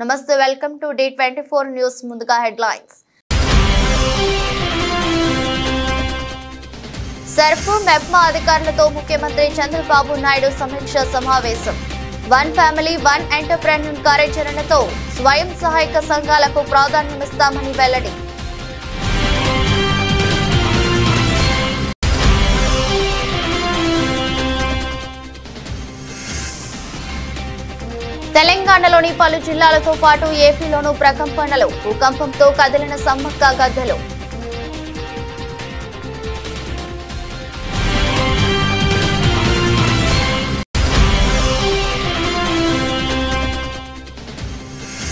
నమస్తే welcome to D24 news ముందుగా headlines సర్పు MEPMA అధికారులతో ముఖ్యమంత్రి చంద్రబాబు నాయుడు సమీక్ష సమావేశం వన్ ఫ్యామిలీ వన్ ఎంటర్‌ప్రెన్యూర్ కార్యాచరణతో స్వయం సహాయక సంఘాలకు ప్రాధాన్యమిస్తామని వెల్లడి తెలంగాణలోని పలు జిల్లాలతో పాటు ఏపీలోనూ ప్రకంపనలు భూకంపంతో కదిలిన సమ్మక్క గద్దెలు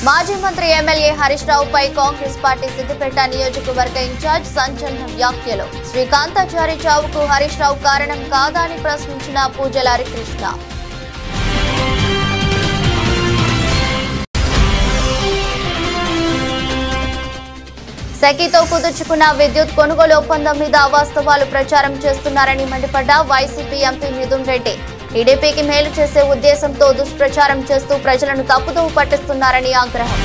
మాజీ మంత్రి ఎమ్మెల్యే హరీష్ రావుపై కాంగ్రెస్ పార్టీ సిద్దిపేట నియోజకవర్గ ఇన్ఛార్జ్ సంచలన వ్యాఖ్యలు శ్రీకాంతాచారి చావుకు హరీష్ రావు కారణం కాదా అని ప్రశ్నించిన పూజల హరికృష్ణ సెకీతో కుదుర్చుకున్న విద్యుత్ కొనుగోలు ఒప్పందం మీద అవాస్తవాలు ప్రచారం చేస్తున్నారని మండిపడ్డ వైసీపీ ఎంపీ మిథున్ రెడ్డి టీడీపీకి మేలు చేసే ఉద్దేశంతో దుష్ప్రచారం చేస్తూ ప్రజలను తప్పుదోవ పట్టిస్తున్నారని ఆగ్రహం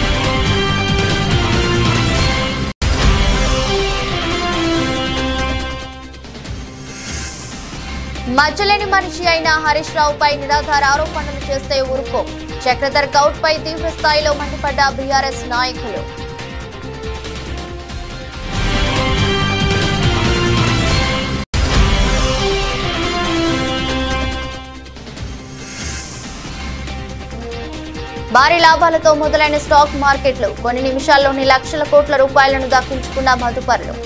మచ్చలేని మనిషి అయిన హరీష్ రావుపై నిరాధార ఆరోపణలు చేస్తే ఊరుకో చక్రధర్ గౌడ్ పై తీవ్ర స్థాయిలో మండిపడ్డ బీఆర్ఎస్ నాయకులు భారీ లాభాలతో మొదలైన స్టాక్ మార్కెట్లు కొన్ని నిమిషాల్లోని లక్షల కోట్ల రూపాయలను దక్కించుకున్న మదుపరులు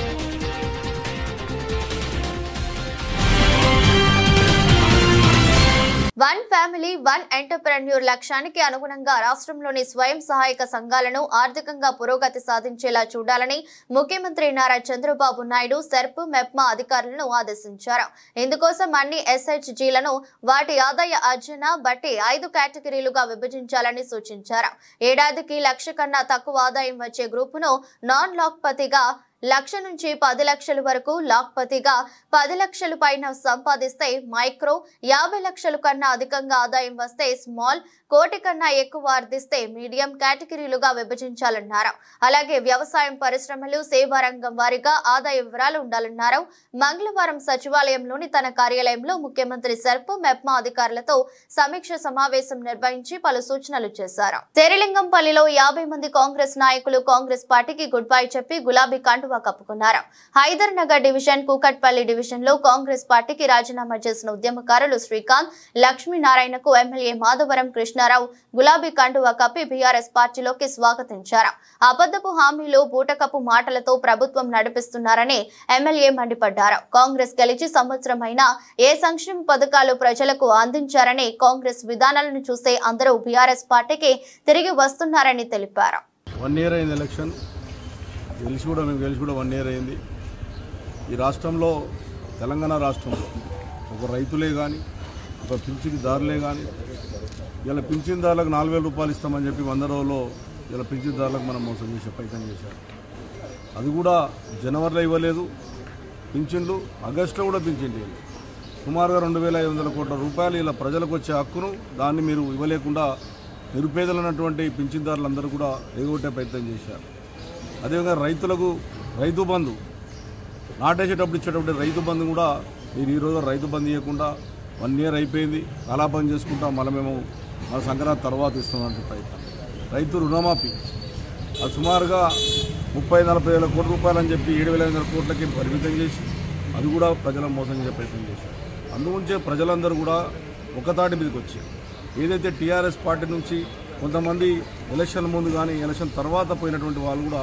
వన్ ఫ్యామిలీ వన్ ఎంటర్‌ప్రెన్యూర్ లక్ష్యానికి అనుగుణంగా రాష్ట్రంలోని స్వయం సహాయక సంఘాలను ఆర్థికంగా పురోగతి సాధించేలా చూడాలని ముఖ్యమంత్రి నారా చంద్రబాబు నాయుడు సర్పు మెప్మా అధికారులను ఆదేశించారు. ఇందుకోసం అన్ని ఎస్హెచ్జీలను వాటి ఆదాయ ఆర్జన బట్టి 5 కేటగిరీలుగా విభజించాలని సూచించారు. ఏడాదికి 1,00,000 కన్నా తక్కువ ఆదాయం వచ్చే గ్రూపును నాన్ లాక్పతిగా 1,00,000 నుంచి 10 లక్షల వరకు, లాక్పతిగా 10 లక్షల పైన సంపాదిస్తే మైక్రో, 50 లక్షల కన్నా అధికంగా ఆదాయం వస్తే స్మాల్, 1 కోటి కన్నా ఎక్కువ ఆర్జిస్తే మీడియం కేటగిరీలుగా విభజించాలన్నారు. అలాగే వ్యవసాయం, పరిశ్రమలు, సేవా రంగం వారీగా ఆదాయ వివరాలు ఉండాలన్నారు. మంగళవారం సచివాలయంలోని తన కార్యాలయంలో ముఖ్యమంత్రి సర్పు మెప్మా అధికారులతో సమీక్ష సమావేశం నిర్వహించి పలు సూచనలు చేశారు. శేరిలింగంపల్లిలో 50 మంది కాంగ్రెస్ నాయకులు కాంగ్రెస్ పార్టీకి గుడ్ బై చెప్పి గులాబీ కండువా కప్పుకున్నారు. హైదర్ నగర్ డివిజన్, కూకట్పల్లి డివిజన్ లో కాంగ్రెస్ పార్టీకి రాజీనామా చేసిన ఉద్యమకారులు శ్రీకాంత్, లక్ష్మీనారాయణకు ఎమ్మెల్యే మాధవరం కృష్ణారావు గులాబీ కండువా కప్పి బీఆర్ఎస్ పార్టీలోకి స్వాగతించారు. అబద్ధపు హామీలు, బూటకపు మాటలతో ప్రభుత్వం నడిపిస్తున్నారని ఎమ్మెల్యే మండిపడ్డారు. కాంగ్రెస్ గెలిచి సంవత్సరం అయినా ఏ సంక్షేమ పథకాలు ప్రజలకు అందించారని, కాంగ్రెస్ విధానాలను చూసే అందరూ బీఆర్ఎస్ పార్టీకి తిరిగి వస్తున్నారని తెలిపారు. గెలిచి కూడా 1 ఇయర్ అయింది. ఈ రాష్ట్రంలో, తెలంగాణ రాష్ట్రంలో ఒక రైతులే కానీ, ఒక పింఛన్దారులే కానీ, ఇలా పింఛన్దారులకు 4,000 రూపాయలు ఇస్తామని చెప్పి 100 రోజుల్లో ఇలా పింఛన్దారులకు మనం మోసం చేసే ప్రయత్నం చేశారు. అది కూడా జనవరిలో ఇవ్వలేదు పింఛన్లు, ఆగస్టులో కూడా పింఛన్ లేదు. సుమారుగా 2,500 కోట్ల రూపాయలు ఇలా ప్రజలకు వచ్చే హక్కును దాన్ని మీరు ఇవ్వలేకుండా నిరుపేదలు ఉన్నటువంటి పింఛన్దారులందరూ కూడా ఎగగొట్టే ప్రయత్నం చేశారు. అదేవిధంగా రైతులకు రైతు బంధు నాటేసేటప్పుడు ఇచ్చేటప్పుడు రైతు బంధు కూడా మీరు ఈరోజు రైతు బంధు ఇవ్వకుండా 1 ఇయర్ అయిపోయింది, కలాపం చేసుకుంటాం, మళ్ళీ మేము మన సంక్రాంతి తర్వాత ఇస్తున్నట్టు ప్రయత్నం. రైతు రుణమాఫీ అది సుమారుగా 30-40 వేల కోట్ల రూపాయలు అని చెప్పి 7,500 కోట్లకి పరిమితం చేసి అది కూడా ప్రజలను మోసం చేసే ప్రయత్నం చేశారు. అందుగురించే ప్రజలందరూ కూడా ఒకతాటి మీదకి వచ్చారు. ఏదైతే టీఆర్ఎస్ పార్టీ నుంచి కొంతమంది ఎలక్షన్ ముందు కానీ ఎలక్షన్ తర్వాత పోయినటువంటి వాళ్ళు కూడా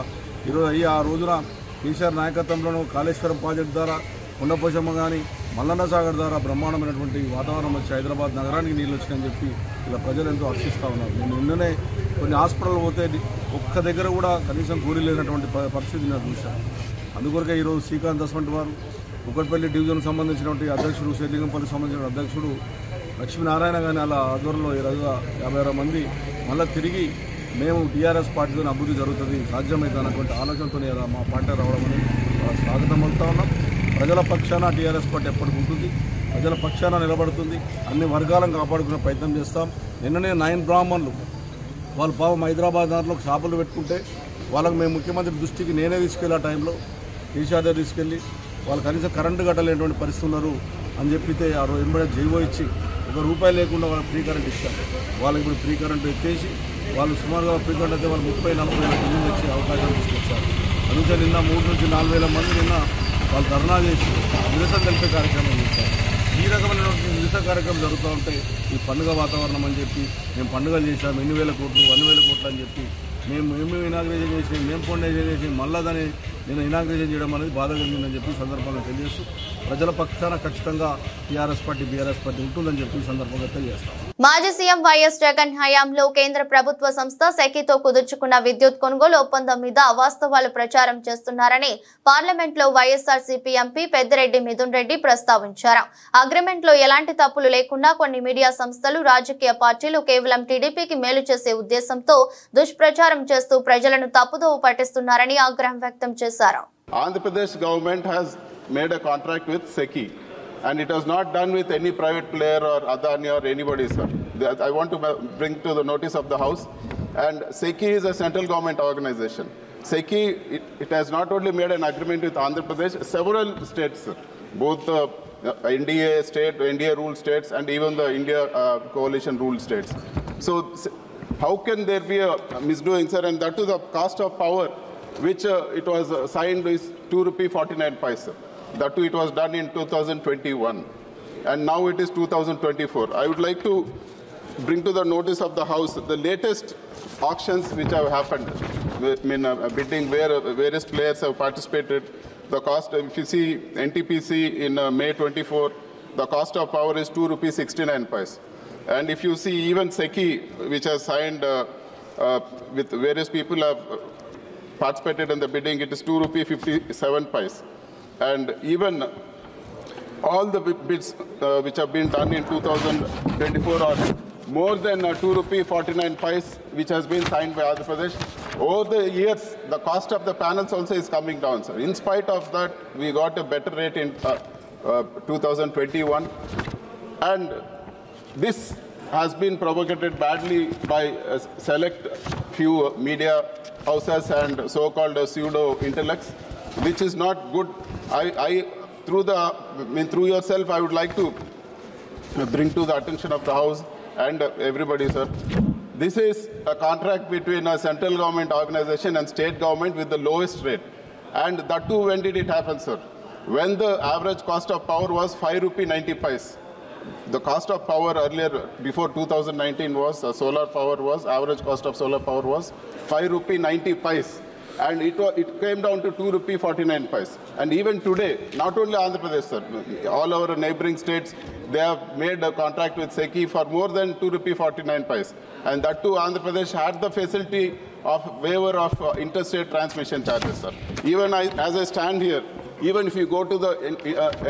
ఈరోజు ఆ రోజున కేసీఆర్ నాయకత్వంలోనూ కాళేశ్వరం ప్రాజెక్టు ద్వారా, కొండపోచమ్మ కానీ, మల్లన్న సాగర్ ద్వారా బ్రహ్మాండమైనటువంటి వాతావరణం వచ్చి హైదరాబాద్ నగరానికి నీళ్ళు వచ్చినాయని చెప్పి ఇలా ప్రజలు ఎంతో హర్షిస్తూ ఉన్నారు. నేను నిన్ననే కొన్ని హాస్పిటల్ పోతే ఒక్క దగ్గర కూడా కనీసం కూలీ లేనటువంటి పరిస్థితి నేను చూశాను. అందుకొరకే ఈరోజు శ్రీకాంత్ దస్వంటి వారు, కూకట్పల్లి డివిజన్కు సంబంధించినటువంటి అధ్యక్షుడు, శేరిలింగంపల్లికి సంబంధించిన అధ్యక్షుడు లక్ష్మీనారాయణ కానీ అలా ఆధ్వర్యంలో ఈరోజు 56 మంది మళ్ళీ తిరిగి మేము టీఆర్ఎస్ పార్టీతో అభివృద్ధి జరుగుతుంది, సాధ్యమవుతుంది అన్నటువంటి ఆలోచనతో మా పార్టీ రావడం స్వాగతం పలుకుతా ఉన్నాం. ప్రజల పక్షాన టీఆర్ఎస్ పార్టీ ఎప్పటికి ఉంటుంది, ప్రజల పక్షాన నిలబడుతుంది, అన్ని వర్గాలను కాపాడుకునే ప్రయత్నం చేస్తాం. నిన్ననే 9 బ్రాహ్మణులు వాళ్ళు పాపం హైదరాబాద్ దాంట్లో షాపులు పెట్టుకుంటే వాళ్ళకు మేము ముఖ్యమంత్రి దృష్టికి నేనే తీసుకెళ్ళి ఆ టైంలో ఈషాదే తీసుకెళ్ళి వాళ్ళు కనీసం కరెంటు కట్టలేనటువంటి పరిస్థితి ఉన్నారు అని చెప్పితే ఆ రోజు ఎంబడే జీవో ఇచ్చి ₹1 లేకుండా వాళ్ళకి ఫ్రీ కరెంట్ ఇస్తారు. వాళ్ళకి ఇప్పుడు ఫ్రీ కరెంట్ ఎత్తేసి వాళ్ళు సుమారుగా ఫ్రీ కరెంట్ అయితే వాళ్ళు 30-40 వేల బిల్లులు వచ్చే అవకాశం తీసుకొచ్చారు. అందుకే నిన్న 3 నుంచి 4 వేల మంది నిన్న వాళ్ళు ధర్నా చేసి నిరసన తెలిపే కార్యక్రమం చేశారు. ఈ రకమైనటువంటి నిరసన కార్యక్రమం జరుగుతూ ఉంటే ఈ పండుగ వాతావరణం అని చెప్పి మేము పండుగలు చేశాము, 8,000 కోట్లు 1,000 కోట్లు అని చెప్పి మేము ఇనాగ్రేషన్ చేసి మేము ఫౌండేషన్ చేసి మళ్ళీ దాన్ని నేను ఇనాగ్రేషన్ చేయడం అనేది బాధ కలిగిందని చెప్పి సందర్భంగా తెలియజేస్తూ ప్రజల పక్షాన ఖచ్చితంగా టీఆర్ఎస్ పార్టీ బీఆర్ఎస్ పార్టీ ఉంటుందని చెప్పి సందర్భంగా తెలియజేస్తాం. మాజీ సీఎం వైఎస్ జగన్ హయాంలో కేంద్ర ప్రభుత్వ సంస్థ సెకీతో కుదుర్చుకున్న విద్యుత్ కొనుగోలు ఒప్పందం మీద అవాస్తవాలు ప్రచారం చేస్తున్నారని పార్లమెంట్ లో వైఎస్ఆర్సీపీ ఎంపీ పెద్దిరెడ్డి మిథున్ రెడ్డి ప్రస్తావించారు. అగ్రిమెంట్ లో ఎలాంటి తప్పులు లేకుండా కొన్ని మీడియా సంస్థలు రాజకీయ పార్టీలు కేవలం టీడీపీకి మేలు చేసే ఉద్దేశంతో దుష్ప్రచారం చేస్తూ ప్రజలను తప్పుదోవ పట్టిస్తున్నారని ఆగ్రహం వ్యక్తం చేశారు. Andhra Pradesh government has made a contract with SECI, and it was not done with any private player or Adani or anybody, sir. I want to bring to the notice of the House, and SECI is a central government organization. SECI, it has not only made an agreement with Andhra Pradesh, several states, sir. Both the NDA ruled states and even the India coalition ruled states. So how can there be a misdoing, sir? And that to the cost of power, which it was signed is ₹2.49. That too, it was done in 2021, and now it is 2024. I would like to bring to the notice of the House the latest auctions which have happened. Bidding where various players have participated. The cost, if you see NTPC in May 24, the cost of power is ₹2.69. And if you see even SECI, which has signed with various people have participated in the bidding, it is ₹2.57. And even all the bids which have been done in 2024 are more than ₹2.49, which has been signed by Andhra Pradesh. Over the years, the cost of the panels also is coming down, sir. In spite of that, we got a better rate in 2021. And this has been propagated badly by a select few media houses and so-called pseudo intellects, which is not good. Through yourself, I would like to bring to the attention of the House and everybody, sir. This is a contract between a central government organization and state government with the lowest rate. And that too, when did it happen, sir? When the average cost of power was ₹5.90. The cost of power earlier, before 2019, was solar power was, average cost of solar power was ₹5.90. And it came down to ₹2.49. And even today, not only Andhra Pradesh, sir, all our neighboring states, they have made a contract with SECI for more than ₹2.49. And that too, Andhra Pradesh had the facility of waiver of interstate transmission charges, sir. Even as I stand here, even if you go to the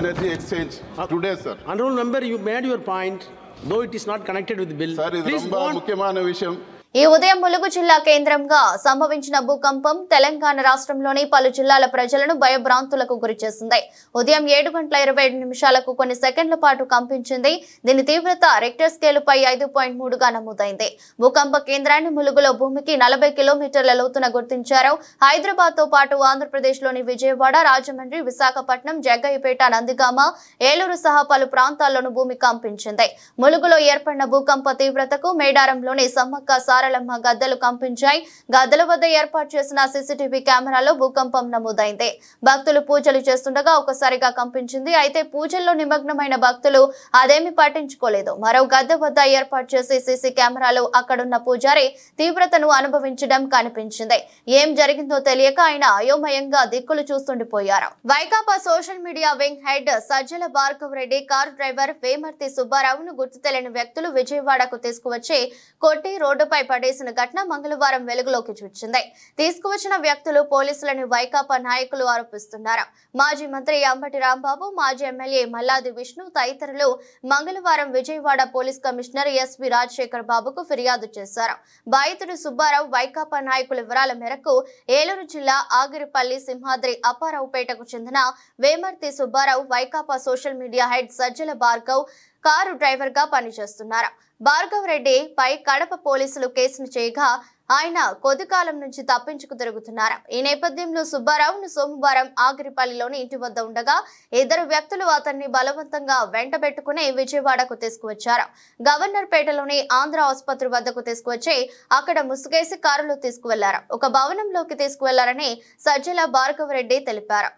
energy exchange today, sir. Honorable member, you made your point, though it is not connected with the bill. Sir, ఇది ரொம்ப ముఖ్యమైన విషయం. ఈ ఉదయం ములుగు జిల్లా కేంద్రంగా సంభవించిన భూకంపం తెలంగాణ రాష్ట్రంలోని పలు జిల్లాల ప్రజలను భయభ్రాంతులకు గురిచేసింది. ఉదయం 7:27 కొన్ని సెకండ్ల పాటు కంపించింది. దీని తీవ్రత రిక్టర్ స్కేలుపై 5.3గా నమోదైంది. భూకంప కేంద్రాన్ని ములుగులో భూమికి 40 కిలోమీటర్ల లోతున గుర్తించారు. హైదరాబాద్ తో పాటు ఆంధ్రప్రదేశ్లోని విజయవాడ, రాజమండ్రి, విశాఖపట్నం, జగ్గయ్యపేట, నందిగామ, ఏలూరు సహా పలు ప్రాంతాల్లోనూ భూమి కంపించింది. ములుగులో ఏర్పడిన భూకంప తీవ్రతకు మేడారంలోని సమ్మక్క సారలమ్మ గద్దలు కంపించాయి. గద్దల వద్ద ఏర్పాటు చేసిన సీసీటీవీ కెమెరాలో భూకంపం నమోదైంది. భక్తులు పూజలు చేస్తుండగా ఒకసారిగా కంపించింది. అయితే పూజల్లో నిమగ్నమైన భక్తులు అదేమి పట్టించుకోలేదు. మరో గద్దె వద్ద ఏర్పాటు చేసి సీసీ కెమెరాలో అక్కడున్న పూజారి తీవ్రతను అనుభవించడం కనిపించింది. ఏం జరిగిందో తెలియక ఆయన అయోమయంగా దిక్కులు చూస్తుండిపోయారు. Vaikapa social media wing head Sajjala Bhargav Reddy car driver Vemarthi సుబ్బారావును గుర్తు తెలియని వ్యక్తులు విజయవాడకు తీసుకువచ్చి కొట్టి రోడ్డుపై పడేసిన ఘటన మంగళవారం వెలుగులోకి వచ్చింది. తీసుకువచ్చిన వ్యక్తులు పోలీసులని వైకాపా నాయకులు ఆరోపిస్తున్నారు. మాజీ మంత్రి అంబటి రాంబాబు, మాజీ ఎమ్మెల్యే మల్లాది విష్ణు తదితరులు మంగళవారం Vijayawada police commissioner SV Rajasekhar బాబుకు ఫిర్యాదు చేశారు. బాధితుడు సుబ్బారావు వైకాపా నాయకుల వివరాల మేరకు ఏలూరు జిల్లా ఆగిరిపల్లి సింహాద్రి అప్పారావుపేటకు చెందిన Vemarthi Subbarao Vaikapa social media head Sajjala Bhargav car driver గా పనిచేస్తున్నారు. భార్గవ్ రెడ్డి పై కడప పోలీసులు కేసును చేయగా ఆయన కొద్ది కాలం నుంచి తప్పించుకు తిరుగుతున్నారు. ఈ నేపథ్యంలో సుబ్బారావును సోమవారం ఆగిరిపల్లిలోని ఇంటి వద్ద ఉండగా ఇద్దరు వ్యక్తులు అతన్ని బలవంతంగా వెంటబెట్టుకుని విజయవాడకు తీసుకువచ్చారు. గవర్నర్ పేటలోని ఆంధ్ర ఆసుపత్రి వద్దకు తీసుకువచ్చి అక్కడ ముసుగేసి కారులో తీసుకువెళ్లారు. ఒక భవనంలోకి తీసుకువెళ్లారని సజ్జల భార్గవ్ రెడ్డి తెలిపారు.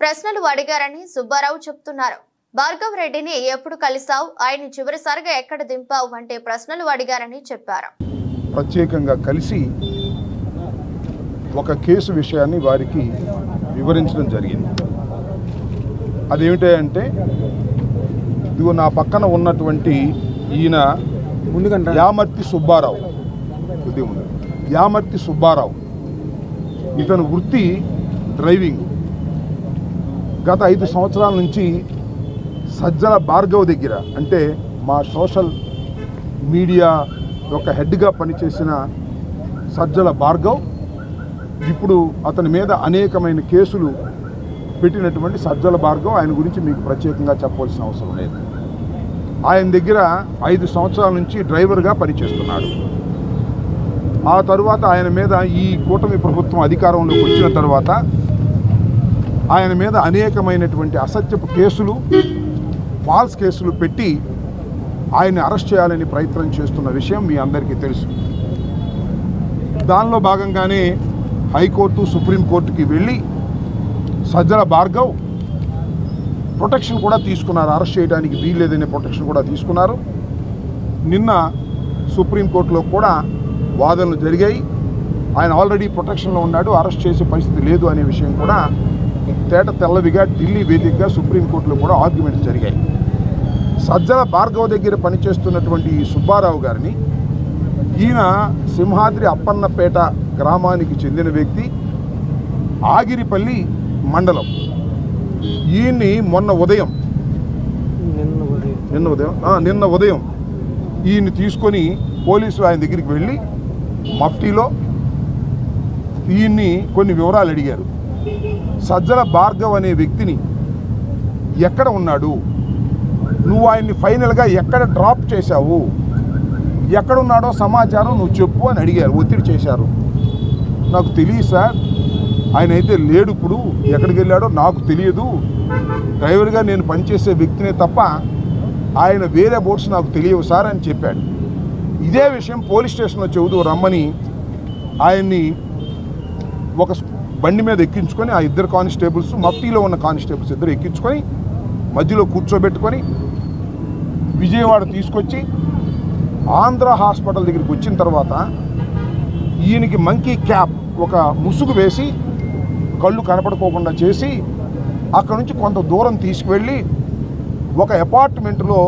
ప్రశ్నలు అడిగారని సుబ్బారావు చెప్తున్నారు. భార్గవ్ రెడ్డిని ఎప్పుడు కలిసావు, ఆయన చివరిసారిగా ఎక్కడ దింపావు వంటి ప్రశ్నలు అడిగారని చెప్పారు. ప్రత్యేకంగా కలిసి ఒక కేసు విషయాన్ని వారికి వివరించడం జరిగింది. అదేమిటంటే ఇదిగో నా పక్కన ఉన్నటువంటి ఈయన యామర్తి సుబ్బారావు, యామర్తి సుబ్బారావు ఇతను వృత్తి డ్రైవింగ్. గత 5 సంవత్సరాల నుంచి సజ్జల భార్గవ్ దగ్గర, అంటే మా సోషల్ మీడియా ఒక హెడ్గా పనిచేసిన సజ్జల భార్గవ్ ఇప్పుడు అతని మీద అనేకమైన కేసులు పెట్టినటువంటి సజ్జల భార్గవ్, ఆయన గురించి మీకు ప్రత్యేకంగా చెప్పవలసిన అవసరం లేదు. ఆయన దగ్గర 5 సంవత్సరాల నుంచి డ్రైవర్గా పనిచేస్తున్నాడు. ఆ తరువాత ఆయన మీద ఈ కూటమి ప్రభుత్వం అధికారంలోకి వచ్చిన తర్వాత ఆయన మీద అనేకమైనటువంటి అసత్యపు కేసులు, ఫాల్స్ కేసులు పెట్టి ఆయన్ని అరెస్ట్ చేయాలని ప్రయత్నం చేస్తున్న విషయం మీ అందరికీ తెలుసు. దానిలో భాగంగానే హైకోర్టు, సుప్రీంకోర్టుకి వెళ్ళి సజ్జల భార్గవ్ ప్రొటెక్షన్ కూడా తీసుకున్నారు. అరెస్ట్ చేయడానికి వీల్లేదనే ప్రొటెక్షన్ కూడా తీసుకున్నారు. నిన్న సుప్రీంకోర్టులో కూడా వాదనలు జరిగాయి. ఆయన ఆల్రెడీ ప్రొటెక్షన్లో ఉన్నాడు, అరెస్ట్ చేసే పరిస్థితి లేదు అనే విషయం కూడా తేట తెల్లవిగా ఢిల్లీ వేదికగా సుప్రీంకోర్టులో కూడా ఆర్గ్యుమెంట్స్ జరిగాయి. సజ్జల భార్గవ్ దగ్గర పనిచేస్తున్నటువంటి ఈ సుబ్బారావు గారిని, ఈయన సింహాద్రి అప్పన్నపేట గ్రామానికి చెందిన వ్యక్తి, ఆగిరిపల్లి మండలం. ఈయన్ని నిన్న ఉదయం ఈయన్ని తీసుకొని పోలీసులు ఆయన దగ్గరికి వెళ్ళి మఫ్టీలో ఈయన్ని కొన్ని వివరాలు అడిగారు. సజ్జల భార్గవ్ అనే వ్యక్తిని ఎక్కడ ఉన్నాడు, నువ్వు ఆయన్ని ఫైనల్గా ఎక్కడ డ్రాప్ చేశావు, ఎక్కడున్నాడో సమాచారం నువ్వు చెప్పు అని అడిగారు, ఒత్తిడి చేశారు. నాకు తెలియదు సార్, ఆయన అయితే లేడు, ఇప్పుడు ఎక్కడికి వెళ్ళాడో నాకు తెలియదు, డ్రైవర్గా నేను పనిచేసే వ్యక్తినే తప్ప ఆయన వేరే బోట్స్ నాకు తెలియవు సార్ అని చెప్పాడు. ఇదే విషయం పోలీస్ స్టేషన్లో చెబుతూ రమ్మని ఆయన్ని ఒక బండి మీద ఎక్కించుకొని ఆ ఇద్దరు కానిస్టేబుల్స్, మఫ్టీలో ఉన్న కానిస్టేబుల్స్ ఇద్దరు ఎక్కించుకొని మధ్యలో కూర్చోబెట్టుకొని విజయవాడ తీసుకొచ్చి ఆంధ్ర హాస్పిటల్ దగ్గరికి వచ్చిన తర్వాత ఈయనకి మంకీ క్యాప్, ఒక ముసుగు వేసి కళ్ళు కనపడుకోకుండా చేసి అక్కడ నుంచి కొంత దూరం తీసుకువెళ్ళి ఒక అపార్ట్మెంట్లో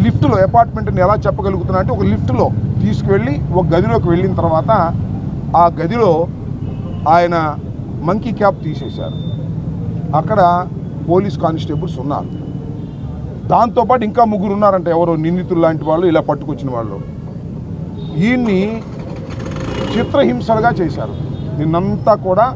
లిఫ్ట్లో, అపార్ట్మెంట్ని ఎలా చెప్పగలుగుతున్నా అంటే ఒక లిఫ్ట్లో తీసుకువెళ్ళి ఒక గదిలోకి వెళ్ళిన తర్వాత ఆ గదిలో ఆయన మంకీ క్యాప్ తీసేశారు. అక్కడ పోలీస్ కానిస్టేబుల్స్ ఉన్నారు. దాంతోపాటు ఇంకా 3 ఉన్నారంట, ఎవరో నిందితులు లాంటి వాళ్ళు, ఇలా పట్టుకొచ్చిన వాళ్ళు. ఈయన్ని చిత్రహింసలుగా చేశారు. నిన్నంతా కూడా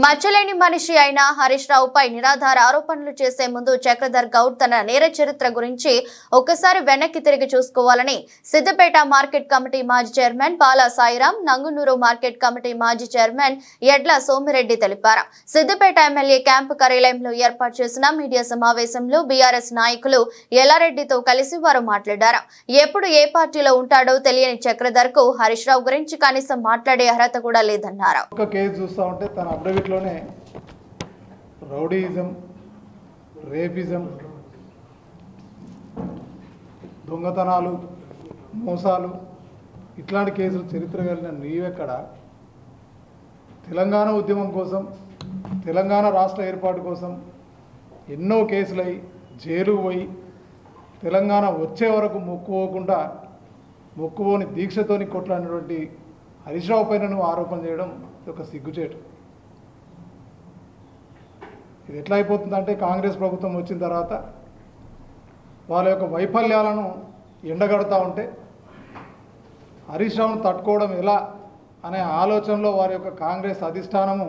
మచ్చలేని మనిషి అయిన హరీష్ రావుపై నిరాధార ఆరోపణలు చేసే ముందు చక్రధర్ గౌడ్ తన నేర చరిత్ర గురించి ఒక్కసారి వెనక్కి తిరిగి చూసుకోవాలని సిద్దిపేట మార్కెట్ కమిటీ మాజీ చైర్మన్ పాలా సాయిరాం, నంగునూరు మార్కెట్ కమిటీ మాజీ చైర్మన్ ఎడ్ల సోమిరెడ్డి తెలిపారు. సిద్దిపేట ఎమ్మెల్యే క్యాంపు కార్యాలయంలో ఏర్పాటు చేసిన మీడియా సమావేశంలో బీఆర్ఎస్ నాయకులు ఎల్లారెడ్డితో కలిసి వారు మాట్లాడారు. ఎప్పుడు ఏ పార్టీలో ఉంటాడో తెలియని చక్రధర్ కు హరీష్ రావు గురించి కనీసం మాట్లాడే అర్హత కూడా లేదన్నారు. అఫిడవిట్లోనే రౌడీయిజం, రేపిజం, దొంగతనాలు, మోసాలు ఇట్లాంటి కేసులు చరిత్ర కలిగిన నీవెక్కడ? తెలంగాణ ఉద్యమం కోసం, తెలంగాణ రాష్ట్ర ఏర్పాటు కోసం ఎన్నో కేసులై జైలుకు పోయి తెలంగాణ వచ్చే వరకు మొక్కుపోని దీక్షతోని కొట్లాడినటువంటి హరీష్ రావు పైన నువ్వు ఆరోపణ చేయడం ఒక సిగ్గుచేటు. ఇది ఎట్లా అయిపోతుందంటే కాంగ్రెస్ ప్రభుత్వం వచ్చిన తర్వాత వాళ్ళ యొక్క వైఫల్యాలను ఎండగడతా ఉంటే హరీష్ రావును తట్టుకోవడం ఎలా అనే ఆలోచనలో వారి యొక్క కాంగ్రెస్ అధిష్టానము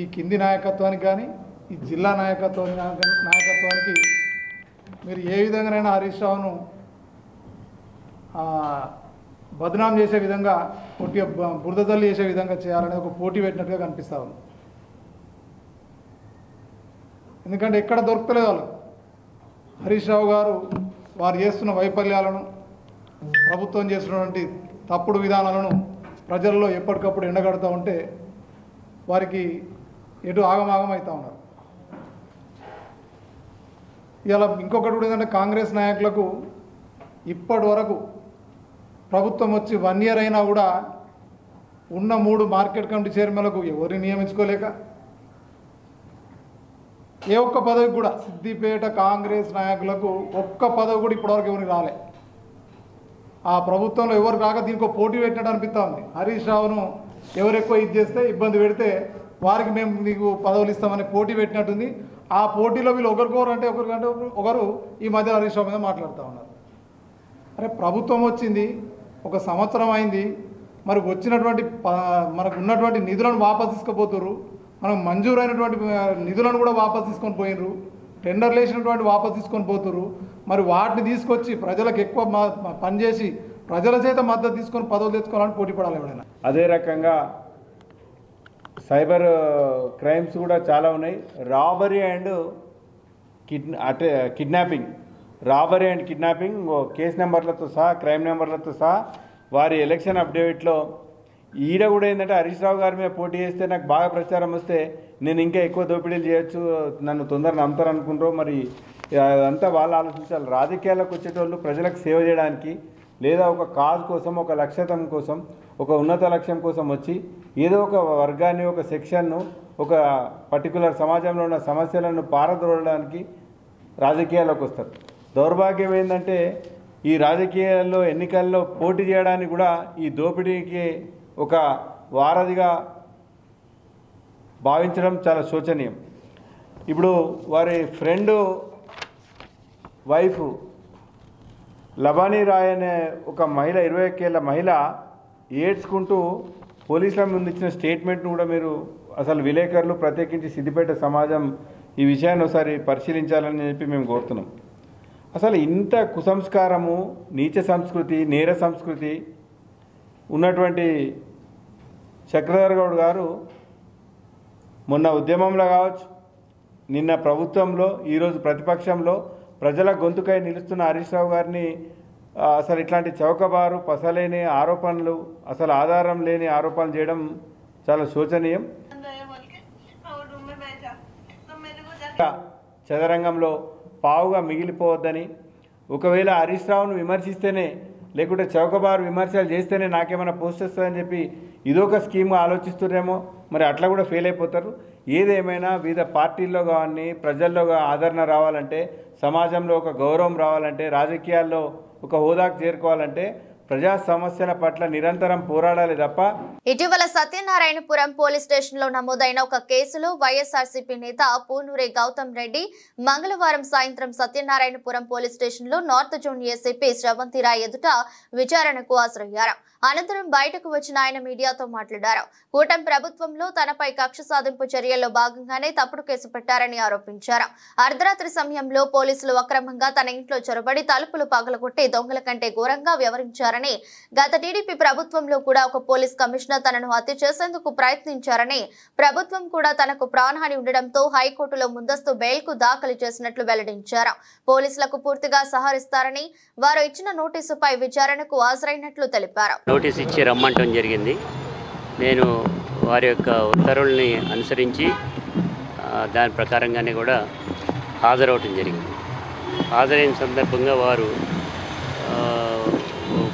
ఈ కింది నాయకత్వానికి కానీ ఈ జిల్లా నాయకత్వానికి మీరు ఏ విధంగానైనా హరీష్ రావును బదనాం చేసే విధంగా బురద జల్లి చేసే విధంగా చేయాలనేది ఒక పోటీ పెట్టినట్టుగా కనిపిస్తూ ఉంది. ఎందుకంటే ఎక్కడ దొరకలేదు వాళ్ళు. హరీష్ రావు గారు వారు చేస్తున్న వైఫల్యాలను, ప్రభుత్వం చేస్తున్నటువంటి తప్పుడు విధానాలను ప్రజల్లో ఎప్పటికప్పుడు ఎండగడుతూ ఉంటే వారికి ఎటు ఆగమాగం అవుతూ ఉన్నారు. ఇలా ఇంకొకటి కూడా ఏంటంటే కాంగ్రెస్ నాయకులకు ఇప్పటి వరకు ప్రభుత్వం వచ్చి 1 year అయినా కూడా ఉన్న 3 మార్కెట్ కమిటీ చైర్మన్లకు ఎవరిని నియమించుకోలేక, ఏ ఒక్క పదవి కూడా సిద్దిపేట కాంగ్రెస్ నాయకులకు ఒక్క పదవి కూడా ఇప్పటివరకు ఎవరికి రాలే. ఆ ప్రభుత్వంలో ఎవరు రాక దీనికి పోటీ పెట్టినట్టు అనిపిస్తూ ఉంది. హరీష్ రావును ఎవరు ఎక్కువ ఇది చేస్తే ఇబ్బంది పెడితే వారికి మేము నీకు పదవులు ఇస్తామని పోటీ పెట్టినట్టుంది. ఆ పోటీలో వీళ్ళు ఒకరికొకరు ఒకరు ఈ మధ్య హరీష్ రావు మీద మాట్లాడుతూ ఉన్నారు. అరే ప్రభుత్వం వచ్చింది, 1 సంవత్సరం అయింది, మరి వచ్చినటువంటి మనకు ఉన్నటువంటి నిధులను వాపసు తీసుకుపోతుర్రు, మనకు మంజూరైనటువంటి నిధులను కూడా వాపసు తీసుకొని పోయినరు, టెండర్లు వేసినటువంటి వాపసు తీసుకొని పోతుర్రు. మరి వాటిని తీసుకొచ్చి ప్రజలకు ఎక్కువ పనిచేసి ప్రజల చేత మద్దతు తీసుకొని పదవులు తెచ్చుకోవాలని పోటీ పడాలి ఎవరైనా. అదే రకంగా సైబర్ క్రైమ్స్ కూడా చాలా ఉన్నాయి. Robbery and kidnapping, robbery and kidnapping case నెంబర్లతో సహా, క్రైమ్ నెంబర్లతో సహా వారి ఎలక్షన్ అఫిడవిట్లో ఈడ కూడా ఏంటంటే హరీష్ రావు గారి మీద పోటీ చేస్తే నాకు బాగా ప్రచారం వస్తే నేను ఇంకా ఎక్కువ దోపిడీలు చేయొచ్చు, నన్ను తొందరగా నమ్ముతారు అనుకుంటారో మరి అదంతా వాళ్ళు ఆలోచించాలి. రాజకీయాలకు వచ్చేటోళ్ళు ప్రజలకు సేవ చేయడానికి లేదా ఒక కాజ్ కోసం, ఒక లక్ష్యం కోసం, ఒక ఉన్నత లక్ష్యం కోసం వచ్చి ఏదో ఒక వర్గాన్ని, ఒక సెక్షన్ను, ఒక పర్టికులర్ సమాజంలో ఉన్న సమస్యలను పారద్రోలడానికి రాజకీయాల్లోకి వస్తారు. దౌర్భాగ్యం ఏంటంటే ఈ రాజకీయాల్లో ఎన్నికల్లో పోటీ చేయడానికి కూడా ఈ దోపిడీకి ఒక వారధిగా భావించడం చాలా శోచనీయం. ఇప్పుడు వారి ఫ్రెండ్ వైఫ్ లబానీ రాయ్ అనే ఒక మహిళ, 21 ఏళ్ల మహిళ ఏడ్చుకుంటూ పోలీసుల ముందు ఇచ్చిన స్టేట్మెంట్ను కూడా మీరు అసలు విలేకరులు, ప్రత్యేకించి సిద్దిపేట సమాజం ఈ విషయాన్ని ఒకసారి పరిశీలించాలని చెప్పి మేము కోరుతున్నాం. అసలు ఇంత కుసంస్కారము, నీచ సంస్కృతి, నేర సంస్కృతి ఉన్నటువంటి చక్రధర్ గౌడ్ గారు మొన్న ఉద్యమంలో కావచ్చు, నిన్న ప్రభుత్వంలో, ఈరోజు ప్రతిపక్షంలో ప్రజల గొంతుకై నిలుస్తున్న హరీష్ రావు గారిని అసలు ఇట్లాంటి చౌకబారు, పసలేని ఆరోపణలు, అసలు ఆధారం లేని ఆరోపణలు చేయడం చాలా శోచనీయం. చదరంగంలో పావుగా మిగిలిపోవద్దని, ఒకవేళ హరీష్ రావును విమర్శిస్తేనే లేకుంటే చౌకబారు విమర్శలు చేస్తేనే నాకేమైనా పోస్ట్ వస్తుందని చెప్పి ఇదొక స్కీమ్ ఆలోచిస్తున్నారేమో, మరి అట్లా కూడా ఫెయిల్ అయిపోతారు. ఏదేమైనా వివిధ పార్టీల్లో కానీ ప్రజల్లో ఆదరణ రావాలంటే, సమాజంలో ఒక గౌరవం రావాలంటే, రాజకీయాల్లో ఒక హోదాకు చేరుకోవాలంటే ప్రజా సమస్యల పట్ల నిరంతరం పోరాడాలి తప్ప. ఇటీవల సత్యనారాయణపురం పోలీస్ స్టేషన్ లో నమోదైన ఒక కేసులో వైఎస్ఆర్సీపీ నేత పూనూరి గౌతమ్ రెడ్డి మంగళవారం సాయంత్రం సత్యనారాయణపురం పోలీస్ స్టేషన్ లో నార్త్ జోన్ ఏసీపీ శ్రవంతిరాయ్ ఎదుట విచారణకు హాజరయ్యారు. అనంతరం బయటకు వచ్చిన ఆయన మీడియాతో మాట్లాడారు. కూటమి ప్రభుత్వంలో తనపై కక్ష సాధింపు చర్యల్లో భాగంగానే తప్పుడు కేసు పెట్టారని ఆరోపించారు. అర్ధరాత్రి సమయంలో పోలీసులు అక్రమంగా తన ఇంట్లో చొరబడి తలుపులు పగలగొట్టి దొంగల కంటే ఘోరంగా వ్యవహరించారని, గత టీడీపీ ప్రభుత్వంలో కూడా ఒక పోలీస్ కమిషనర్ తనను హత్య చేసేందుకు ప్రయత్నించారని, ప్రభుత్వం కూడా తనకు ప్రాణహాని ఉండడంతో హైకోర్టులో ముందస్తు బెయిల్ కు దాఖలు చేసినట్లు వెల్లడించారు. పోలీసులకు పూర్తిగా సహకరిస్తారని, వారు ఇచ్చిన నోటీసుపై విచారణకు హాజరైనట్లు తెలిపారు. నోటీస్ ఇచ్చి రమ్మంటం జరిగింది. నేను వారి యొక్క ఉత్తర్వుల్ని అనుసరించి దాని ప్రకారంగానే కూడా హాజరవటం జరిగింది. హాజరైన సందర్భంగా వారు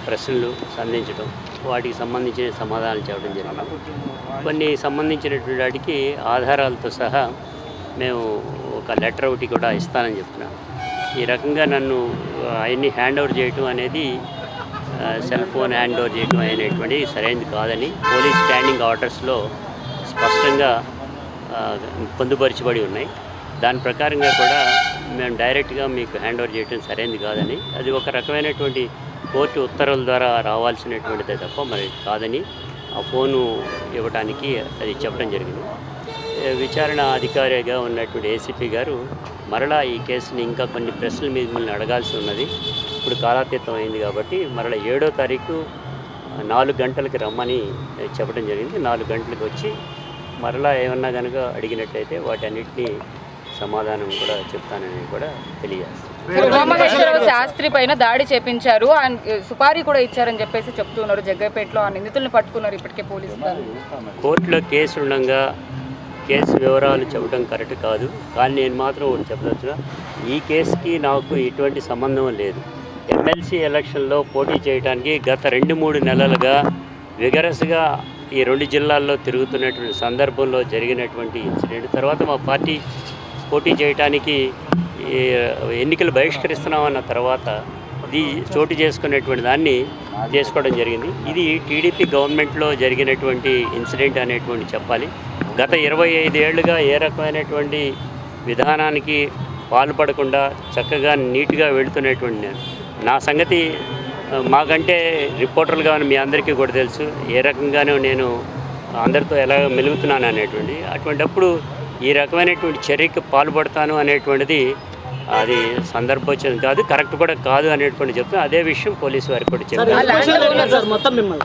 ప్రశ్నలు సంధించడం, వాటికి సంబంధించిన సమాధానాలు చెప్పడం జరిగింది. కొన్ని సంబంధించినటువంటి వాటికి ఆధారాలతో సహా మేము ఒక లెటర్ ఒకటి కూడా ఇస్తానని చెప్తున్నాను. ఈ రకంగా నన్ను అవన్నీ హ్యాండ్ ఓవర్ చేయటం అనేది, సెల్ ఫోన్ హ్యాండ్ ఓవర్ చేయడం అనేటువంటి సరైనది కాదని పోలీస్ స్టాండింగ్ ఆర్డర్స్లో స్పష్టంగా పొందుపరచబడి ఉన్నాయి. దాని ప్రకారంగా కూడా మేము డైరెక్ట్గా మీకు హ్యాండ్ ఓవర్ చేయడం సరైనది కాదని, అది ఒక రకమైనటువంటి కోర్టు ఉత్తర్వుల ద్వారా రావాల్సినటువంటిదే తప్ప మరి కాదని ఆ ఫోను ఇవ్వడానికి అది చెప్పడం జరిగింది. విచారణ అధికారిగా ఉన్నటువంటి ఏసీపీ గారు మరలా ఈ కేసుని ఇంకా కొన్ని ప్రశ్నలు మిమ్మల్ని అడగాల్సి ఉన్నది. ఇప్పుడు కాలాతీతం అయింది కాబట్టి మరలా 7వ తారీఖు 4 గంటలకి రమ్మని చెప్పడం జరిగింది. 4 గంటలకు వచ్చి మరలా ఏమన్నా కనుక అడిగినట్లయితే వాటన్నిటినీ సమాధానం కూడా చెప్తానని కూడా తెలియజేస్తాను. ఉమామహేశ్వరరావు శాస్త్రి పైన దాడి చేపించారు, సుపారీ కూడా ఇచ్చారని చెప్పేసి చెప్తున్నారు. జగ్గపేటలో ఆ నిందితుల్ని పట్టుకున్నారు ఇప్పటికే పోలీసులు. కోర్టులో కేసు ఉండగా కేసు వివరాలు చెప్పడం కరెక్ట్ కాదు. కానీ నేను మాత్రం ఒకటి చెప్పదలుచున్నా, ఈ కేసుకి నాకు ఎటువంటి సంబంధం లేదు. ఎమ్మెల్సీ ఎలక్షన్లో పోటీ చేయడానికి గత 2-3 నెలలుగా విగరస్గా ఈ 2 జిల్లాల్లో తిరుగుతున్నటువంటి సందర్భంలో జరిగినటువంటి ఇన్సిడెంట్ తర్వాత మా పార్టీ పోటీ చేయడానికి ఎన్నికలు బహిష్కరిస్తున్నామన్న తర్వాత ఇది చోటు చేసుకునేటువంటి దాన్ని చేసుకోవడం జరిగింది. ఇది టీడీపీ గవర్నమెంట్లో జరిగినటువంటి ఇన్సిడెంట్ అనేటువంటి చెప్పాలి. గత 25 ఏళ్లుగా ఏ రకమైనటువంటి విధానానికి పాల్పడకుండా చక్కగా నీట్గా వెళుతున్నటువంటి నా సంగతి మాకంటే రిపోర్టర్లుగా మీ అందరికీ కూడా తెలుసు ఏ రకంగానూ నేను అందరితో ఎలా మెలుగుతున్నాను అనేటువంటి. అటువంటిప్పుడు ఈ రకమైనటువంటి చర్యకి పాల్పడతాను అనేటువంటిది అది సందర్భోచితం కాదు, కరెక్ట్ కూడా కాదు అనేటువంటి చెప్తాను. అదే విషయం పోలీసు వారికి కూడా చెప్తాను.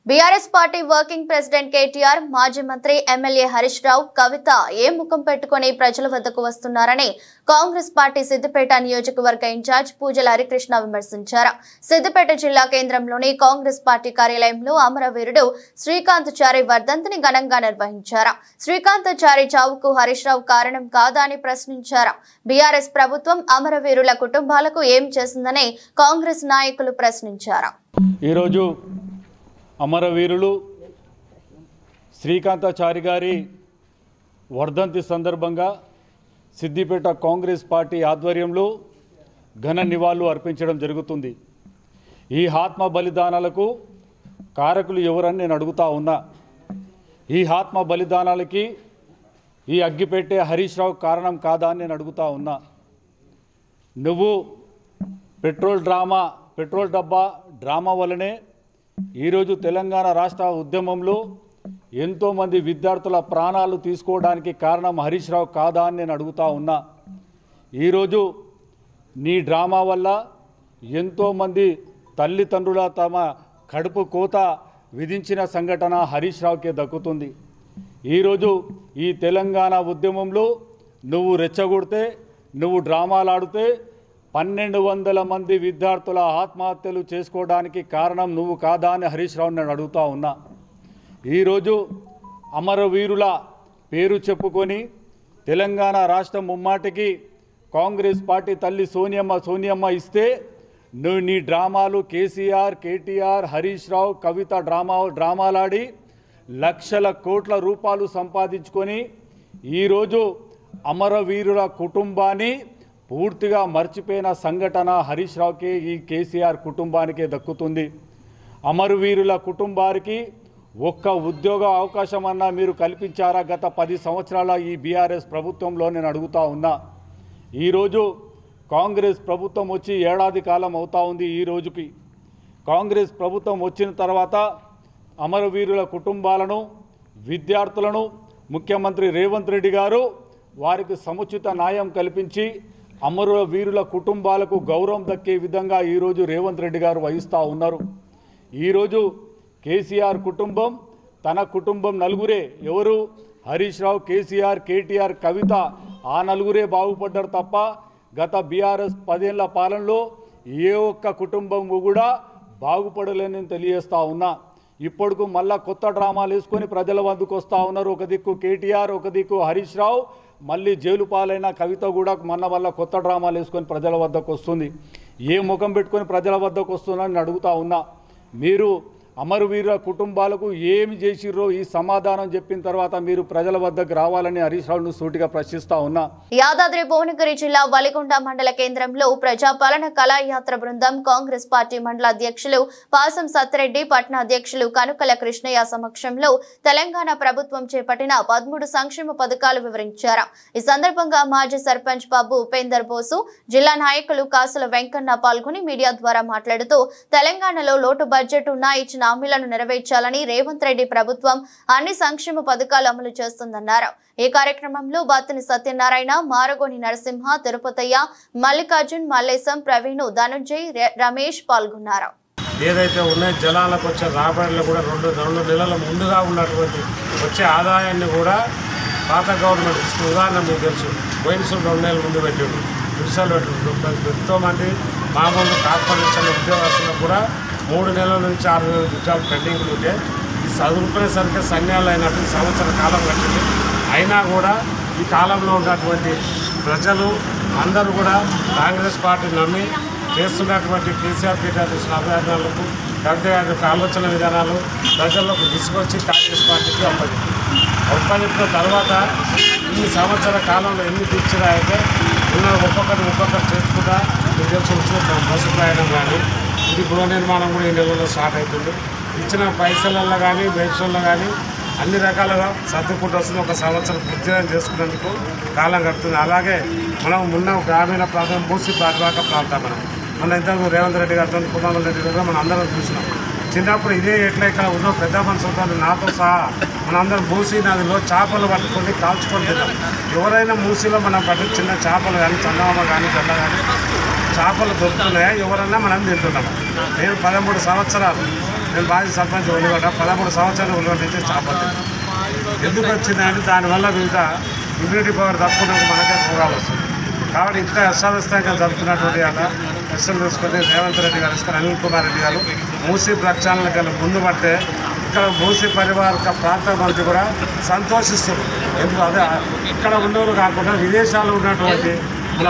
BRS party working president KTR, మాజీ మంత్రి ఎమ్మెల్యే హరీష్ రావు, కవిత ఏ ముఖం పెట్టుకుని ప్రజల వద్దకు వస్తున్నారని కాంగ్రెస్ పార్టీ సిద్దిపేట నియోజకవర్గ ఇన్ఛార్జ్ పూజల హరికృష్ణ విమర్శించారు. సిద్దిపేట జిల్లా కేంద్రంలోని కాంగ్రెస్ పార్టీ కార్యాలయంలో అమరవీరుడు శ్రీకాంతాచారి వర్ధంతిని ఘనంగా నిర్వహించారు. శ్రీకాంతాచారి చావుకు హరీష్ రావు కారణం కాదా అని ప్రశ్నించారు. బీఆర్ఎస్ ప్రభుత్వం అమరవీరుల కుటుంబాలకు ఏం చేసిందని కాంగ్రెస్ నాయకులు ప్రశ్నించారు. ఈరోజు అమరవీరులు శ్రీకాంతాచారి గారి వర్ధంతి సందర్భంగా సిద్దిపేట కాంగ్రెస్ పార్టీ ఆధ్వర్యంలో ఘన నివాళులు అర్పించడం జరుగుతుంది. ఈ ఆత్మ బలిదానాలకు కారకులు ఎవరని నేను అడుగుతా ఉన్నా. ఈ ఆత్మ బలిదానాలకి ఈ అగ్గిపెట్టే హరీష్ రావు కారణం కాదా అని నేను అడుగుతా ఉన్నా. నువ్వు పెట్రోల్ డబ్బా డ్రామా వల్లనే ఈరోజు తెలంగాణ రాష్ట్ర ఉద్యమంలో ఎంతోమంది విద్యార్థుల ప్రాణాలు తీసుకోవడానికి కారణం హరీష్ రావు కాదా అని నేను అడుగుతా ఉన్నా. ఈరోజు నీ డ్రామా వల్ల ఎంతోమంది తల్లిదండ్రుల తమ కడుపు కోత విధించిన సంఘటన హరీష్ రావుకే దక్కుతుంది. ఈరోజు ఈ తెలంగాణ ఉద్యమంలో నువ్వు రెచ్చగొడితే, నువ్వు డ్రామాలాడితే 1200 మంది విద్యార్థుల ఆత్మహత్యలు చేసుకోవడానికి కారణం నువ్వు కాదా అని హరీష్ రావు నేను అడుగుతా ఉన్నా. ఈరోజు అమరవీరుల పేరు చెప్పుకొని తెలంగాణ రాష్ట్రం ముమ్మాటికి కాంగ్రెస్ పార్టీ తల్లి సోనియమ్మ ఇస్తే నువ్వు నీ డ్రామాలు కేసీఆర్, కేటీఆర్, హరీష్ రావు, కవిత డ్రామాలాడి లక్షల కోట్ల రూపాయలు సంపాదించుకొని ఈరోజు అమరవీరుల కుటుంబాన్ని పూర్తిగా మర్చిపోయిన సంఘటన హరీష్ రావుకి, ఈ కేసీఆర్ కుటుంబానికే దక్కుతుంది. అమరవీరుల కుటుంబానికి ఒక్క ఉద్యోగ అవకాశం అన్నా మీరు కల్పించారా గత 10 సంవత్సరాల ఈ బీఆర్ఎస్ ప్రభుత్వంలో నేను అడుగుతా ఉన్నా. ఈరోజు కాంగ్రెస్ ప్రభుత్వం వచ్చి ఏడాది కాలం అవుతా ఉంది. ఈ రోజుకి కాంగ్రెస్ ప్రభుత్వం వచ్చిన తర్వాత అమరవీరుల కుటుంబాలను, విద్యార్థులను ముఖ్యమంత్రి రేవంత్ రెడ్డి గారు వారికి సముచిత న్యాయం కల్పించి అమరవీరుల కుటుంబాలకు గౌరవం దక్కే విధంగా ఈరోజు రేవంత్ రెడ్డి గారు వహిస్తూ ఉన్నారు. ఈరోజు కేసీఆర్ కుటుంబం, తన కుటుంబం నలుగురే, ఎవరు హరీష్ రావు, కేసీఆర్, కేటీఆర్, కవిత, ఆ నలుగురే బాగుపడ్డారు తప్ప గత బీఆర్ఎస్ 10 ఏళ్ల పాలనలో ఏ ఒక్క కుటుంబం కూడా బాగుపడలేని తెలియజేస్తూ ఉన్నా. ఇప్పటికు మళ్ళా కొత్త డ్రామాలు వేసుకొని ప్రజల వద్దకు వస్తూ ఉన్నారు. ఒక దిక్కు కేటీఆర్, ఒక దిక్కు హరీష్ రావు, మళ్ళీ జైలు పాలైన కవిత కూడా మొన్న వల్ల కొత్త డ్రామాలు వేసుకొని ప్రజల వద్దకు వస్తుంది. ఏ ముఖం పెట్టుకొని ప్రజల వద్దకు వస్తున్నారని అడుగుతా ఉన్నా. మీరు అమరవీరుల కుటుంబాలకు ఏమి చేసిర్రో ఈ సమాధానం చెప్పిన తర్వాత మీరు ప్రజల వద్దకు రావాలని హరీష్ రావును సూటిగా ప్రశ్నిస్తా ఉన్నా. యాదాద్రి భువనగిరి జిల్లా వలిగొండ మండల కేంద్రంలో ప్రజాపాలన కళాయాత్ర బృందం కాంగ్రెస్ పార్టీ మండల అధ్యక్షులు పాసం సత్రెడ్డి, పట్న అధ్యక్షులు కనుకల కృష్ణయ్య సమక్షంలో తెలంగాణ ప్రభుత్వం చేపట్టిన 13 సంక్షేమ పథకాలు వివరించారు. ఈ సందర్భంగా మాజీ సర్పంచ్ బాబు ఉపేందర్ బోసు, జిల్లా నాయకులు కాసుల వెంకన్న పాల్గొని మీడియా ద్వారా మాట్లాడుతూ తెలంగాణలో లోటు బడ్జెట్ ఉన్నా ఇచ్చిన ఇచ్చిన హామీలను నెరవేర్చాలని రేవంత్ రెడ్డి ప్రభుత్వం అన్ని సంక్షేమ పథకాలు అమలు చేస్తుందన్నారు. ఈ కార్యక్రమంలో బత్తిని సత్యనారాయణ, మారగోని నరసింహ, తిరుపతయ్య, మల్లికార్జున్, మల్లేశం, ప్రవీణ్, ధనుంజయ్, రమేష్ పాల్గొన్నారు. ఏదైతే ఉన్నాయో జలాలకు వచ్చే రాబడిలో కూడా రెండు నెలల ముందుగా ఉన్నటువంటి వచ్చే ఆదాయాన్ని కూడా పాత గవర్నమెంట్ తీసుకుని ఉదాహరణ మీకు తెలుసు, పోయినసం 2 నెలల ముందు పెట్టాడు, విషయాలు పెట్టాడు. ఎంతోమంది మామూలు కార్పొరేషన్ ఉద్యోగస్తులకు కూడా 3 నెలల నుంచి 6 నెలల ఉద్యోగాలు పెండింగ్లు ఉంటే ఈ చదువుకునేసరికి సన్యాలు అయినట్టు సంవత్సర కాలం కట్టింది. అయినా కూడా ఈ కాలంలో ఉన్నటువంటి ప్రజలు అందరూ కూడా కాంగ్రెస్ పార్టీ నమ్మి చేస్తున్నటువంటి కేసీఆర్ పీఠాధీశుల అభియానాలకు కవిత ఆలోచన విధానాలు ప్రజల్లోకి తీసుకొచ్చి కాంగ్రెస్ పార్టీకి ఒప్పజెప్పిన తర్వాత ఈ సంవత్సర కాలంలో ఎన్ని తీర్చిరాయితే ఉన్న ఒక్కొక్కరు చేసుకుంటా మీకు తెలిసి బస్సు ప్రయాణం కానీ ఇది గృహ నిర్మాణం కూడా ఈ నెలలో స్టార్ట్ అవుతుంది. ఇచ్చిన పైసలలో కానీ పెన్షన్లో కానీ అన్ని రకాలుగా సర్దుకుంటూ వస్తుంది. ఒక సంవత్సరం పూర్తిగా చేసుకున్నందుకు కాలం గడుపుతుంది. అలాగే మనం ఉన్న గ్రామీణ ప్రాంతం మూసి పరివాహక ప్రాంతం మన ఇంతకు రేవంత్ రెడ్డి గారితో కుమార్ రెడ్డి గారు మనం అందరం చూసినాం. చిన్నప్పుడు ఇదే ఎట్లా ఇక్కడ ఉన్న పెద్ద మనుషులతో నాతో సహా మనందరం మూసీ నదిలో చేపలు పట్టుకొని కాల్చుకొని తిన్నాం. ఎవరైనా మూసీలో మనం పట్టు చిన్న చేపలు కానీ చందమామ కానీ గడ్డ కానీ చేపలు దొరుకుతున్నాయా ఎవరైనా మనం తింటున్నాం. నేను 13 సంవత్సరాలు నేను మాజీ సర్పంచ్ ఉల్లిగడ్డ 13 సంవత్సరాలు ఉల్లిగడ్డ నుంచి చేపలు తిన్నాను. ఎందుకు వచ్చిందంటే దానివల్ల వివిధ ఇమ్యూనిటీ పవర్ తక్కువ మనకే రోగాలు వస్తుంది. కాబట్టి ఇంత అశాస్త్రంగా జరుగుతున్నటువంటి అలా దర్శనం తీసుకొని రేవంత్ రెడ్డి గారు ఇస్తారు, అనిల్ కుమార్ రెడ్డి గారు మూసీ ప్రక్షాళన ముందు పడితే ఇక్కడ మూసీ పరివారక ప్రాంతం నుంచి కూడా సంతోషిస్తారు. ఎందుకు అదే ఇక్కడ ఉన్నవారు కాకుండా విదేశాల్లో ఉన్నటువంటి మన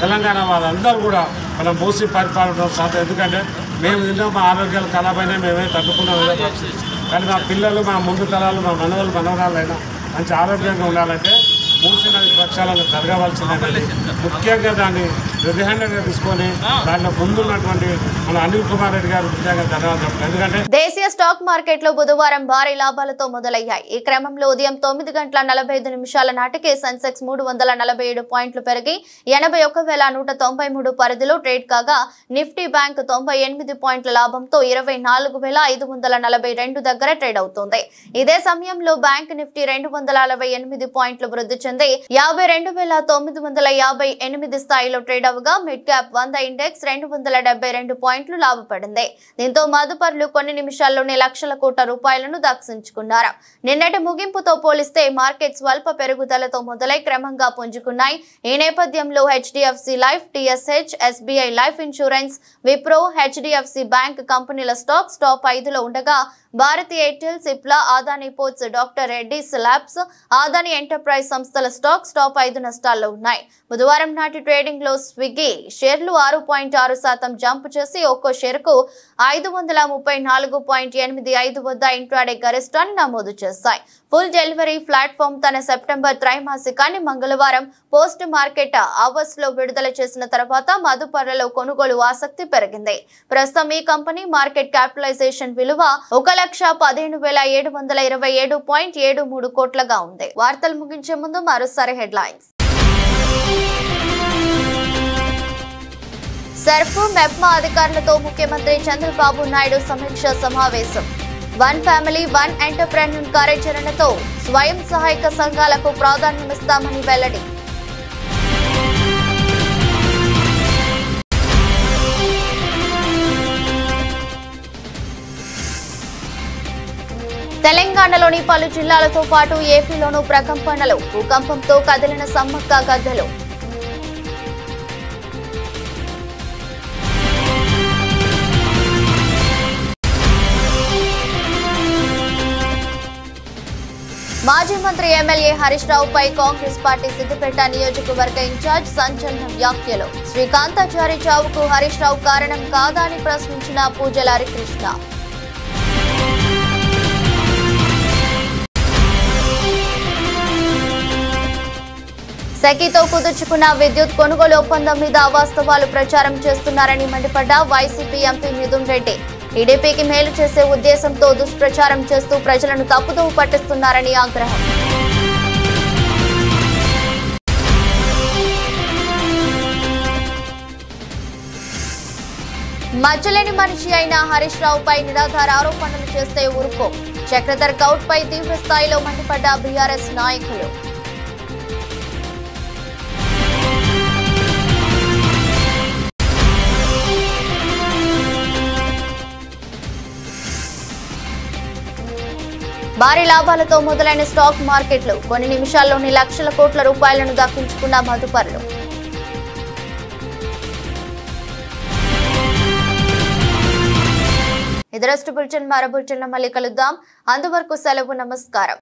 తెలంగాణ వాళ్ళందరూ కూడా మన మూసీ పరిపాలన సాధ్యం. ఎందుకంటే మేము తిన్నా మా ఆరోగ్యాలు ఖరాబైనా మేమే తట్టుకున్నాం ఏదో పరిస్థితి. కానీ మా పిల్లలు మా ముందు తరాలు మా మనవరాలు అయినా మంచి ఆరోగ్యంగా ఉండాలంటే మూసీ నది ప్రక్షాళన జరగవలసిందని ముఖ్యంగా దాన్ని రెడీ తీసుకొని దాంట్లో ముందున్నటువంటి మన అనిల్ కుమార్ రెడ్డి గారు ముఖ్యంగా ధన్యవాదాలు. ఎందుకంటే దేశీయ స్టాక్ మార్కెట్ లో బుధవారం భారీ లాభాలతో మొదలయ్యాయి. ఈ క్రమంలో ఉదయం 9:45 నాటికి సెన్సెక్స్ 347 పాయింట్లు పెరిగి 81,193 పరిధిలో ట్రేడ్ కాగా నిఫ్టీ బ్యాంక్ 98 పాయింట్ల లాభంతో 24,542 దగ్గర ట్రేడ్ అవుతోంది. ఇదే సమయంలో బ్యాంక్ నిఫ్టీ 248 పాయింట్లు వృద్ధి చెంది 52,958 స్థాయిలో ట్రేడ్ అవగా మిడ్ క్యాప్ 100 ఇండెక్స్ 272 పాయింట్లు లాభపడింది. దీంతో మదుపరులు కొన్ని నిమిషాల్లోనే లక్షల కోట్ల రూపాయలను దక్కించుకున్నారు. నిన్నటి ముగింపుతో పోలిస్తే మార్కెట్ స్వల్ప పెరుగుదలతో మొదలై క్రమంగా పుంజుకున్నాయి. ఈ నేపథ్యంలో HDFC life, TSH, SBI life insurance, Wipro, HDFC bank కంపెనీల స్టాక్స్ టాప్ 5లో ఉండగా Bharti Airtel, Cipla, Adani ports, doctor Reddy's labs, Adani enterprise సంస్థల స్టాక్స్ టాప్ 5 నష్టాల్లో ఉన్నాయి. బుధవారం నాటి ట్రేడింగ్ లో స్విగ్గీ షేర్లు 6.6% జంప్ చేసి ఒక్కో షేరుకు 534.85 వద్ద ఇంట్రాడే గరిష్టాన్ని నమోదు చేశాయి. ఫుల్ డెలివరీ ప్లాట్ఫామ్ తన సెప్టెంబర్ త్రైమాసికాన్ని మంగళవారం పోస్ట్ మార్కెట్ అవర్స్ లో విడుదల చేసిన తర్వాత మదుపర్లలో కొనుగోలు ఆసక్తి పెరిగింది. ప్రస్తుతం ఈ కంపెనీ మార్కెట్ క్యాపిటలైజేషన్ విలువ 1,15,727.73 కోట్లుగా ఉంది. వార్తలు ముగించే ముందు మరోసారి హెడ్లైన్స్. సర్ఫ్, మెప్మా అధికారులతో ముఖ్యమంత్రి చంద్రబాబు నాయుడు సమీక్ష సమావేశం. వన్ ఫ్యామిలీ వన్ ఎంటర్ప్రెన్యూర్ కార్యాచరణతో స్వయం సహాయక సంఘాలకు ప్రాధాన్యమిస్తామని వెల్లడి. తెలంగాణలోని పలు జిల్లాలతో పాటు ఏపీలోనూ ప్రకంపనలు. భూకంపంతో కదిలిన సమ్మక్క గద్దెలు. మాజీ మంత్రి ఎమ్మెల్యే హరీష్ రావుపై కాంగ్రెస్ పార్టీ సిద్దిపేట నియోజకవర్గ ఇన్ఛార్జ్ సంచలన వ్యాఖ్యలు. శ్రీకాంతాచారి చావుకు హరీష్ రావు కారణం కాదా అని ప్రశ్నించిన పూజల హరికృష్ణ. సెకీతో కుదుర్చుకున్న విద్యుత్ కొనుగోలు ఒప్పందం మీద అవాస్తవాలు ప్రచారం చేస్తున్నారని మండిపడ్డ వైసీపీ ఎంపీ మిథున్ రెడ్డి. టీడీపీకి మేలు చేసే ఉద్దేశంతో దుష్ప్రచారం చేస్తూ ప్రజలను తప్పుదోవ పట్టిస్తున్నారని ఆగ్రహం. మచ్చలేని మనిషి అయిన హరీష్ రావుపై నిరాధార ఆరోపణలు చేస్తే ఊరుకో. చక్రధర్ గౌడ్ పై తీవ్ర స్థాయిలో మండిపడ్డ బీఆర్ఎస్ నాయకులు. భారీ లాభాలతో మొదలైన స్టాక్ మార్కెట్లు కొన్ని నిమిషాల్లోనే లక్షల కోట్ల రూపాయలను దక్కించుకున్న మదుపరులు. ఇదరస్ట్ బులెటిన్ మరో బులెటిన్లో మళ్ళీ కలుద్దాం. అంతవరకు సెలవు. నమస్కారం.